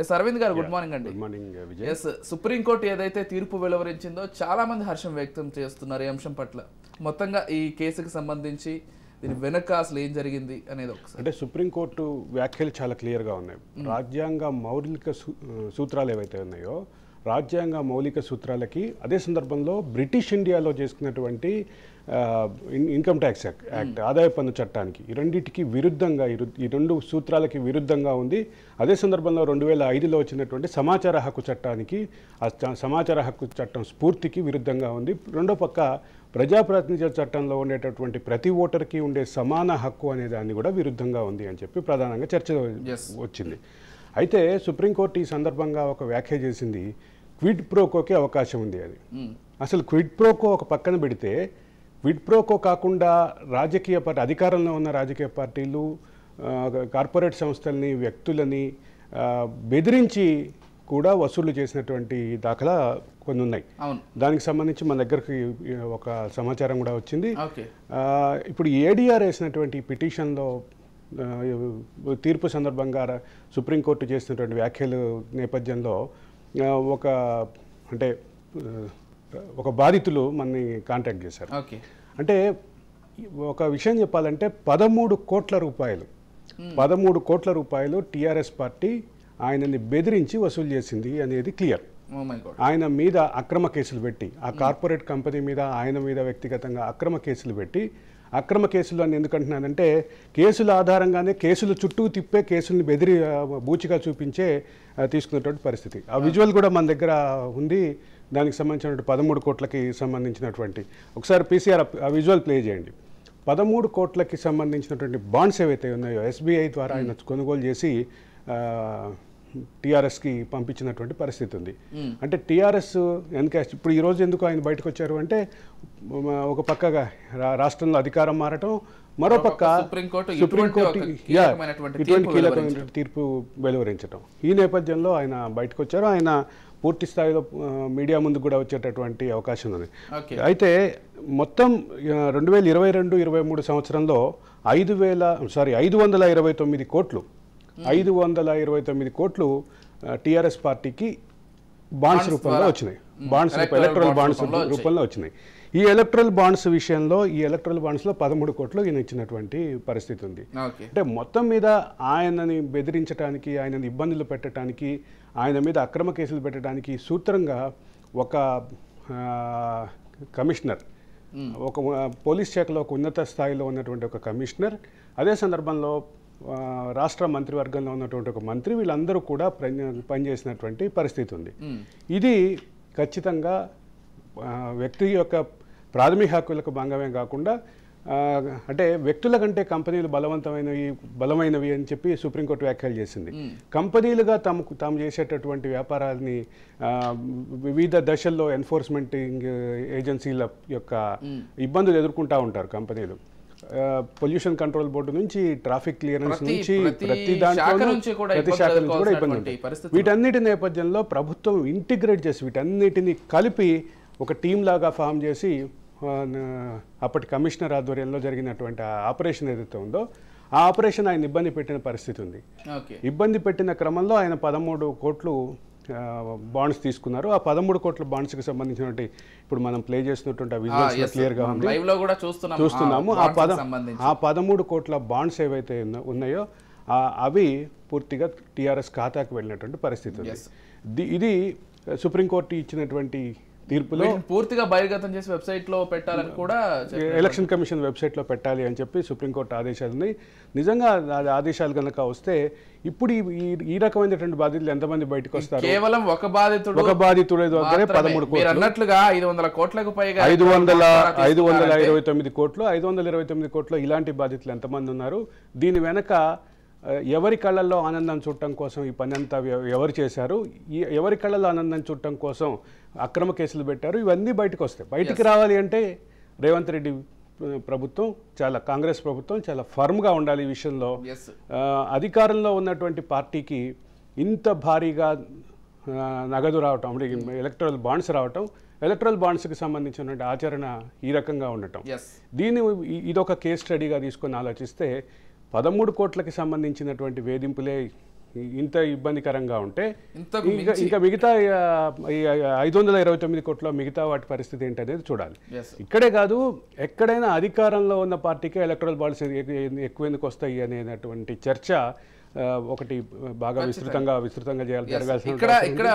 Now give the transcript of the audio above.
Yes Arvind గారు good morning అండి. Good morning Vijay. Yes supreme court ఏదైతే తీర్పు వెలువరించిందో చాలా మంది హర్షం వ్యక్తం చేస్తున్నారు ఈ అంశం పట్ల. మొత్తంగా ఈ కేసుకు సంబంధించి దీని వెనక అసలు ఏం జరిగింది అనేది ఒకసారి. అంటే సుప్రీంకోర్టు వ్యాఖ్యలు చాలా క్లియర్గా ఉన్నాయి. రాజ్యాంగ మౌలిక సూత్రాలు ఏవైతే ఉన్నాయో రాజ్యాంగ మౌలిక సూత్రాలకి అదే సందర్భంలో బ్రిటిష్ ఇండియాలో చేసుకున్నటువంటి ఇన్కమ్ ట్యాక్స్ యాక్ట్ ఆదాయ పన్ను చట్టానికి ఈ రెండింటికి విరుద్ధంగా ఈ రెండు సూత్రాలకి విరుద్ధంగా ఉంది. అదే సందర్భంలో 2005లో వచ్చినటువంటి సమాచార హక్కు చట్టానికి సమాచార హక్కు చట్టం స్ఫూర్తికి విరుద్ధంగా ఉంది. రెండో పక్క ప్రజాప్రాతినిధ్య చట్టంలో ఉండేటటువంటి ప్రతి ఓటర్కి ఉండే సమాన హక్కు అనే దాన్ని కూడా విరుద్ధంగా ఉంది అని చెప్పి ప్రధానంగా చర్చ వచ్చింది. అయితే సుప్రీంకోర్టు ఈ సందర్భంగా ఒక వ్యాఖ్య చేసింది, క్విడ్ ప్రోకోకి అవకాశం ఉంది అది. అసలు క్విడ్ ప్రోకో ఒక పక్కన పెడితే క్విడ్ ప్రోకో కాకుండా రాజకీయ పార్టీ అధికారంలో ఉన్న రాజకీయ పార్టీలు కార్పొరేట్ సంస్థల్ని వ్యక్తులని బెదిరించి కూడా వసూలు చేసినటువంటి దాఖలా కొన్ని ఉన్నాయి. దానికి సంబంధించి మన దగ్గరికి ఒక సమాచారం కూడా వచ్చింది. ఇప్పుడు ఏడీఆర్ వేసినటువంటి పిటిషన్లో తీర్పు సందర్భంగా సుప్రీంకోర్టు చేసినటువంటి వ్యాఖ్యలు నేపథ్యంలో ఒక బాధితులు మనని కాంటాక్ట్ చేశారు. అంటే ఒక విషయం చెప్పాలంటే 13 కోట్ల రూపాయలు టీఆర్ఎస్ పార్టీ ఆయనని బెదిరించి వసూలు చేసింది అనేది క్లియర్. ఆయన మీద అక్రమ కేసులు పెట్టి ఆ కార్పొరేట్ కంపెనీ మీద ఆయన మీద వ్యక్తిగతంగా అక్రమ కేసులు పెట్టి అక్రమ కేసులు అని ఎందుకంటున్నానంటే కేసుల ఆధారంగానే కేసులు చుట్టూ తిప్పే కేసుల్ని బెదిరి బూచిగా చూపించే తీసుకున్నటువంటి పరిస్థితి. ఆ విజువల్ కూడా మన దగ్గర ఉంది. దానికి సంబంధించినటువంటి 13 కోట్లకి సంబంధించినటువంటి ఒకసారి పీసీఆర్ ఆ విజువల్ ప్లే చేయండి. 13 కోట్లకి సంబంధించినటువంటి బాండ్స్ ఏవైతే ఉన్నాయో ఎస్బీఐ ద్వారా ఆయన కొనుగోలు చేసి టీఆర్ఎస్కి పంపించినటువంటి పరిస్థితి ఉంది. అంటే టీఆర్ఎస్ ఎన్కాస్ట్ ఇప్పుడు ఈరోజు ఎందుకు ఆయన బయటకు వచ్చారు అంటే ఒక పక్కగా రాష్ట్రంలో అధికారం మారటం, మరో పక్క సుప్రీంకోర్టు ఇటువంటి కీలకమైన తీర్పు వెలువరించడం. ఈ నేపథ్యంలో ఆయన బయటకు వచ్చారు. ఆయన పూర్తి స్థాయిలో మీడియా ముందు కూడా వచ్చేటటువంటి అవకాశం ఉంది. అయితే మొత్తం 2022-23 సంవత్సరంలో 529 కోట్లు టీఆర్ఎస్ పార్టీకి బాండ్స్ రూపంలో వచ్చినాయి. ఎలక్ట్రల్ బాండ్స్ రూపంలో వచ్చినాయి. ఈ ఎలక్ట్రల్ బాండ్స్ విషయంలో ఈ ఎలక్ట్రల్ బాండ్స్లో 13 కోట్లు ఈయన ఇచ్చినటువంటి పరిస్థితి ఉంది. అంటే మొత్తం మీద ఆయనని బెదిరించడానికి, ఆయనని ఇబ్బందులు పెట్టడానికి, ఆయన మీద అక్రమ కేసులు పెట్టడానికి సూత్రంగా ఒక కమిషనర్, ఒక పోలీస్ శాఖలో ఒక ఉన్నత స్థాయిలో ఉన్నటువంటి ఒక కమిషనర్, అదే సందర్భంలో రాష్ట్ర మంత్రివర్గంలో ఉన్నటువంటి ఒక మంత్రి, వీళ్ళందరూ కూడా పనిచేసినటువంటి పరిస్థితి ఉంది. ఇది ఖచ్చితంగా వ్యక్తి యొక్క ప్రాథమిక హక్కులకు భంగమే కాకుండా అంటే వ్యక్తుల కంటే కంపెనీలు బలమైనవి అని చెప్పి సుప్రీంకోర్టు వ్యాఖ్యలు చేసింది. కంపెనీలుగా తాము చేసేటటువంటి వ్యాపారాలని వివిధ దశల్లో ఎన్ఫోర్స్మెంట్ ఏజెన్సీల యొక్క ఇబ్బందులు ఎదుర్కొంటూ ఉంటారు కంపెనీలు. పొల్యూషన్ కంట్రోల్ బోర్డు నుంచి ట్రాఫిక్ క్లియరెన్స్ నుంచి ప్రతి దాంట్లో ప్రతి శాఖ నుంచి కూడా ఇబ్బంది ఉంటాయి. వీటన్నిటి నేపథ్యంలో ప్రభుత్వం ఇంటిగ్రేట్ చేసి వీటన్నిటిని కలిపి ఒక టీం లాగా ఫామ్ చేసి అప్పటి కమిషనర్ ఆధ్వర్యంలో జరిగినటువంటి ఆపరేషన్ ఏదైతే ఉందో ఆ ఆపరేషన్ ఆయన ఇబ్బంది పెట్టిన పరిస్థితి ఉంది. ఇబ్బంది పెట్టిన క్రమంలో ఆయన 13 కోట్లు బాండ్స్ తీసుకున్నారు. ఆ 13 కోట్ల బాండ్స్కి సంబంధించినటువంటి ఇప్పుడు మనం ప్లే చేస్తున్నటువంటి విజువల్స్ క్లియర్గా ఉంది, చూస్తున్నాము. ఆ 13 కోట్ల బాండ్స్ ఏవైతే ఉన్నాయో అవి పూర్తిగా టీఆర్ఎస్ ఖాతాకు వెళ్ళినటువంటి పరిస్థితి ఉంది. ఇది సుప్రీంకోర్టు ఇచ్చినటువంటి తీర్పులో పూర్తిగా బహిర్గతం చేసి వెబ్సైట్లో పెట్టాలని కూడా ఎలక్షన్ కమిషన్ వెబ్సైట్లో పెట్టాలి అని చెప్పి సుప్రీంకోర్టు ఆదేశాలు ఉన్నాయి. నిజంగా ఆదేశాలు కనుక వస్తే ఇప్పుడు ఈ రకమైనటువంటి బాధితులు ఎంతమంది బయటకు వస్తారు? కేవలం ఒక బాధితుడు దగ్గరే 13 కోట్లు అన్నట్లుగా 500 కోట్లకు పైగా 529 కోట్లు ఇలాంటి బాధితులు ఎంతమంది ఉన్నారు? దీని వెనక ఎవరి కళ్ళల్లో ఆనందం చూడటం కోసం ఈ పని అంతా ఎవరు చేశారు? ఎవరి కళ్ళల్లో ఆనందం చూడటం కోసం అక్రమ కేసులు పెట్టారు? ఇవన్నీ బయటకు వస్తాయి. బయటికి రావాలి అంటే రేవంత్ రెడ్డి ప్రభుత్వం కాంగ్రెస్ ప్రభుత్వం చాలా ఫర్మ్గా ఉండాలి ఈ విషయంలో. అధికారంలో ఉన్నటువంటి పార్టీకి ఇంత భారీగా నగదు రావటం, ఎలక్ట్రల్ బాండ్స్ రావటం, ఎలక్ట్రల్ బాండ్స్కి సంబంధించినటువంటి ఆచరణ ఈ రకంగా ఉండటం, ఇదొక కేస్ స్టడీగా తీసుకొని ఆలోచిస్తే 13 కోట్లకి సంబంధించినటువంటి వేధింపులే ఇంత ఇబ్బందికరంగా ఉంటే ఇంతకు ఇంకా మిగతా ఈ 529 కోట్ల మిగతా వాటి పరిస్థితి ఏంటనేది చూడాలి. Yes. ఇక్కడే కాదు, ఎక్కడైనా అధికారంలో ఉన్న పార్టీకి ఎలక్టరల్ బాండ్స్ ఎక్కువ ఎందుకు వస్తాయి అనేటువంటి చర్చ ఒకటి బాగా విస్తృతంగా ఇక్కడ జరగాల్సిన ఇక్కడ